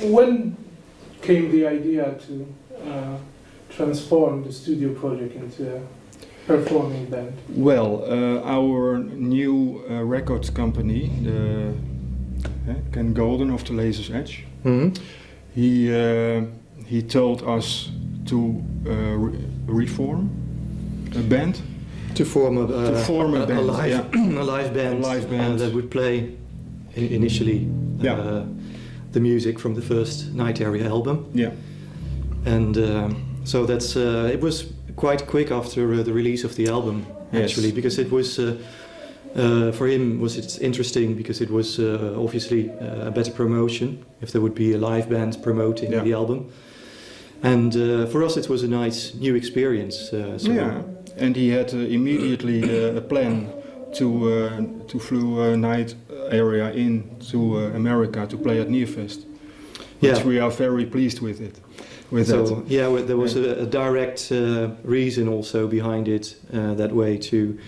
When came the idea to transform the studio project into a performing band? Well, our new record company, the Ken Golden of the Laser's Edge, he told us to reform a band. To form a band, a live band that would play initially the music from the first Night Area album. Yeah. And so that's it was quite quick after the release of the album, actually, because it was for him it's interesting because it was obviously a better promotion if there would be a live band promoting the album. And for us it was a nice new experience. And he had immediately a plan to flew Night Area into America to play at Nearfest, which we are very pleased with it. There was a direct reason also behind it that way too.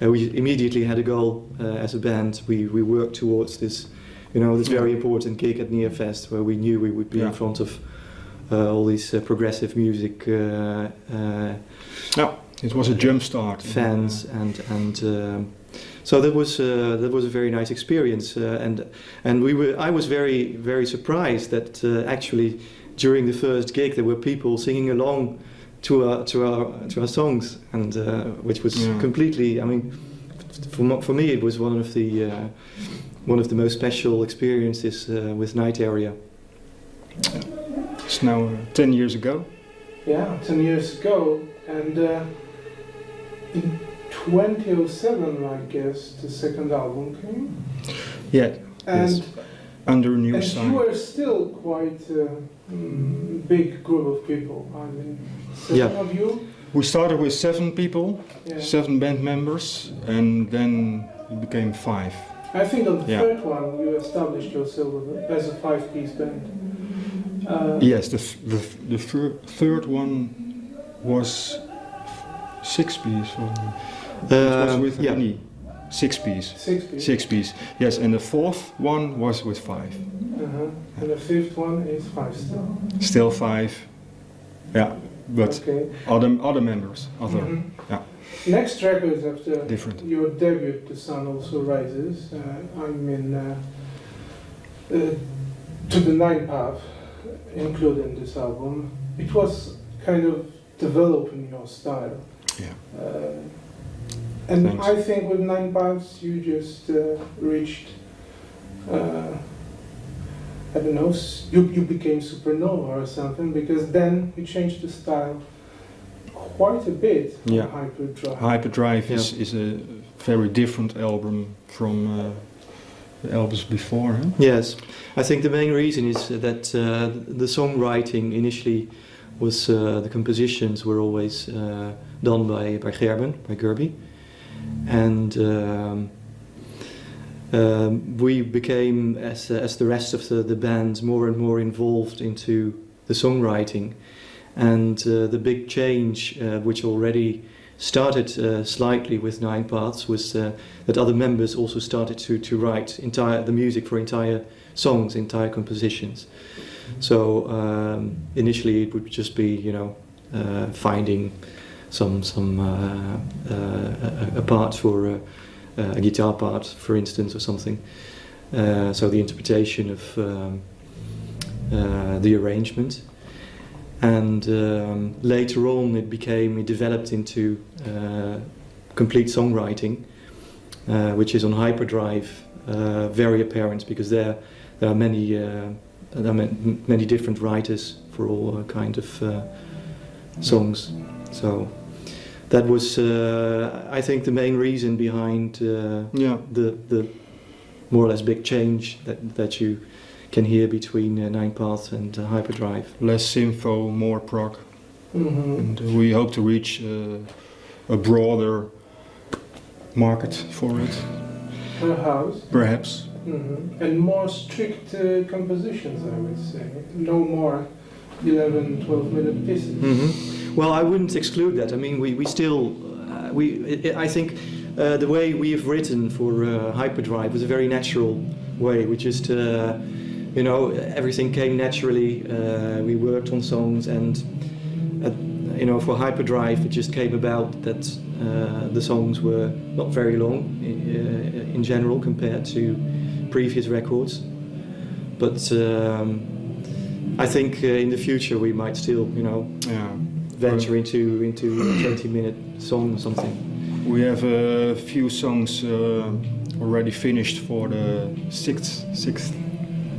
We immediately had a goal as a band. We worked towards this, this very important gig at Nearfest where we knew we would be in front of all these progressive music. It was a jump start. Fans so that was a very nice experience, and I was very, very surprised that actually during the first gig there were people singing along to our songs, and which was completely. I mean, for me it was one of the most special experiences with Night Area. It's now 10 years ago. Yeah, 10 years ago, and in 2007, I guess, the second album came. Yeah, and under new and sign. you were still quite a big group of people. I mean, seven of you. We started with 7 people, 7 band members, and then it became 5. I think on the third one you established yourself as a 5-piece band. Yes, the third one was 6-piece. It was with Annie. 6-piece. 6-piece. Yes, and the fourth one was with 5. And the fifth one is 5 still. Still 5. Yeah, but other members. Next record after different. Your debut, The Sun Also Rises. To the Nine Path, including this album. It was kind of developing your style. Yeah. And Thanks. I think with Nine Paths you just reached, I don't know, you became supernova or something, because then you changed the style quite a bit from Hyperdrive. Hyperdrive is a very different album from the albums before. Huh? Yes, I think the main reason is that the songwriting initially was, the compositions were always done by Gerben. And we became, as the rest of the band, more and more involved into the songwriting. And the big change, which already started slightly with Nine Paths, was that other members also started to write the music for entire songs, entire compositions. So initially it would just be, finding a part for a guitar part, for instance, or something. So the interpretation of the arrangement. And later on it developed into complete songwriting, which is on Hyperdrive very apparent, because there are many different writers for all kind of songs. So that was, I think, the main reason behind the more or less big change that you can hear between Nine Paths and Hyperdrive. Less syntho, more prog. And we hope to reach a broader market for it. Perhaps. And more strict compositions, I would say. No more 11, 12-minute pieces. Well, I wouldn't exclude that. I mean, we still, I think the way we've written for Hyperdrive was a very natural way. We just you know, everything came naturally. We worked on songs, and you know, for Hyperdrive, it just came about that the songs were not very long in general compared to previous records. But I think in the future we might still, you know, venture into a 20-minute song or something. We have a few songs already finished for the sixth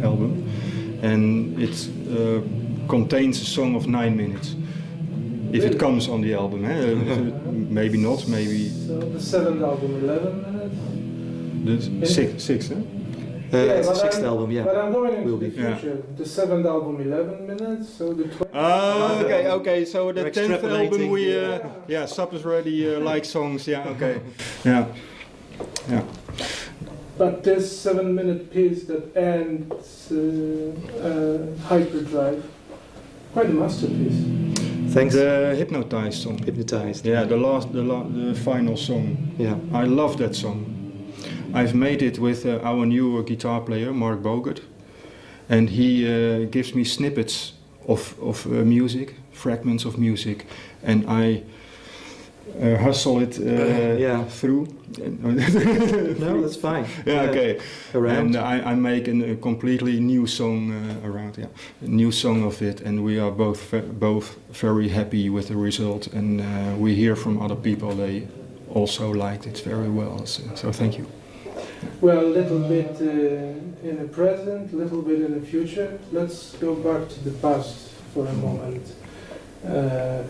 album, and it contains a song of 9 minutes. If it comes on the album, maybe not, maybe. So the 7th album, 11 minutes? The sixth, huh? It's the 6th album, yeah. But I'm going into Will the be. future. The 7th album, 11 minutes, so the 12th. Okay, so the We're 10th album we, extrapolating. Subs already like songs, okay. Yeah. But this 7-minute piece that ends Hyperdrive, quite a masterpiece. Thanks. The Hypnotized song. Hypnotized. Yeah, the final song. Yeah. I love that song. I've made it with our new guitar player, Mark Bogert, and he gives me snippets of music, fragments of music, and I hustle it through. No, that's fine. Yeah, okay. Around. And I make a completely new song around, a new song of it, and we are both very happy with the result, and we hear from other people they also liked it very well, so thank you. Well, a little bit in the present, a little bit in the future. Let's go back to the past for a moment,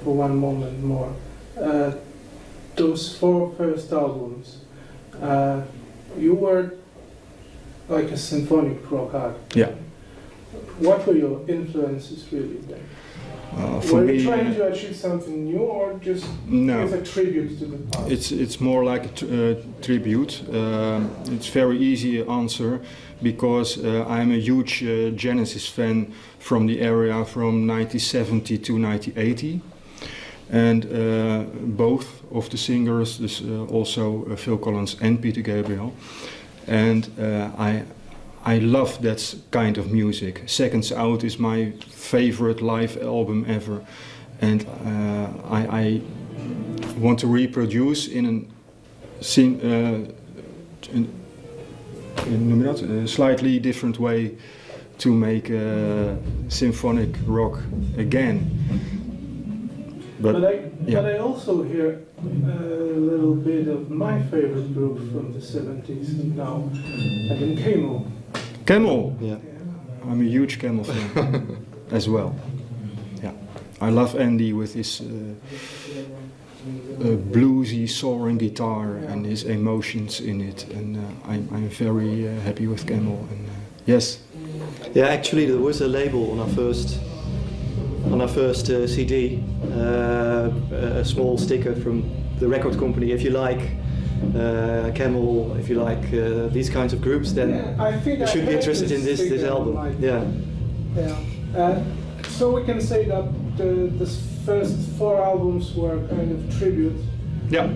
for one moment more. Those 4 first albums, you were like a symphonic rock act. Yeah. What were your influences really then? For Were me, you trying to achieve something new, or just no. give a tribute to the past? It's more like a tribute. It's very easy answer because I'm a huge Genesis fan from the area from 1970 to 1980, and both of the singers, also Phil Collins and Peter Gabriel, and I love that kind of music. Seconds Out is my favorite live album ever, and I want to reproduce in a slightly different way to make symphonic rock again. But I also hear a little bit of my favorite group from the 70s now, and Camel. Camel. Yeah. I'm a huge Camel fan as well. Yeah, I love Andy with his bluesy, soaring guitar and his emotions in it, and I'm very happy with Camel. And yes. Yeah, actually, there was a label on our first CD, a small sticker from the record company. If you like Camel, if you like these kinds of groups, then I think you should be interested in this album. Yeah. So we can say that the first 4 albums were kind of tribute. Yeah.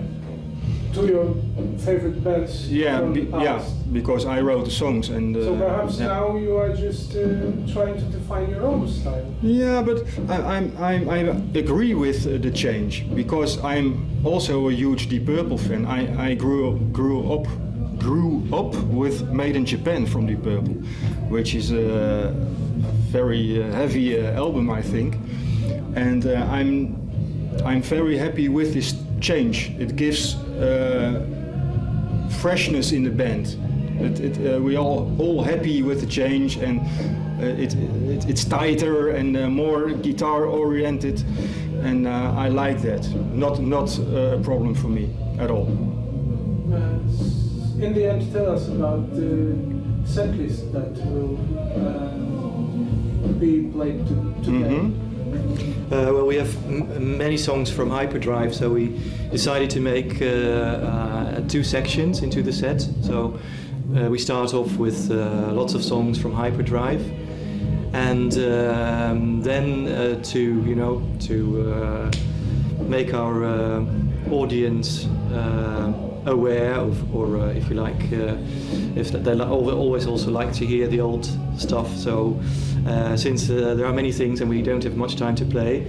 To your favorite bands. From the past. Because I wrote the songs and. So perhaps now you are just trying to define your own style. Yeah, but I agree with the change because I'm also a huge Deep Purple fan. I grew up with Made in Japan from Deep Purple, which is a very heavy album, I think, and I'm very happy with this change. It gives freshness in the band. We are all happy with the change, and it's tighter and more guitar oriented, and I like that. Not a problem for me at all. In the end, tell us about the setlist that will be played today. Mm-hmm. Well, we have many songs from Hyperdrive, so we decided to make 2 sections into the set. So we start off with lots of songs from Hyperdrive, and then to make our audience aware of, or if you like, if they always also like to hear the old stuff. So since there are many things and we don't have much time to play,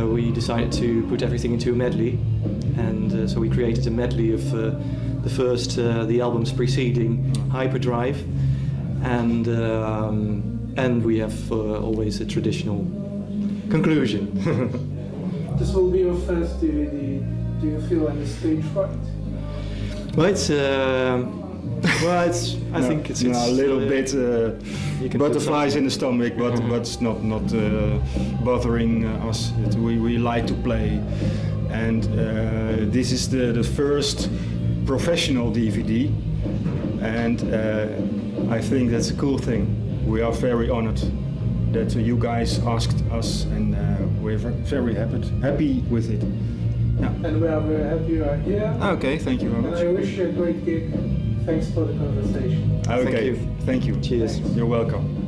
we decided to put everything into a medley, and so we created a medley of the albums preceding Hyperdrive, and we have always a traditional conclusion. This will be your first DVD. Do you feel any stage fright? Well, I think it's a little bit butterflies in the stomach, but it's not bothering us. We like to play, and this is the first professional DVD, and I think that's a cool thing. We are very honored that you guys asked us, and we're very happy with it. Yeah. And we are very happy you are here. Okay, thank you very much. And I wish you a great gig. Thanks for the conversation. Okay, thank you. Cheers. You're welcome.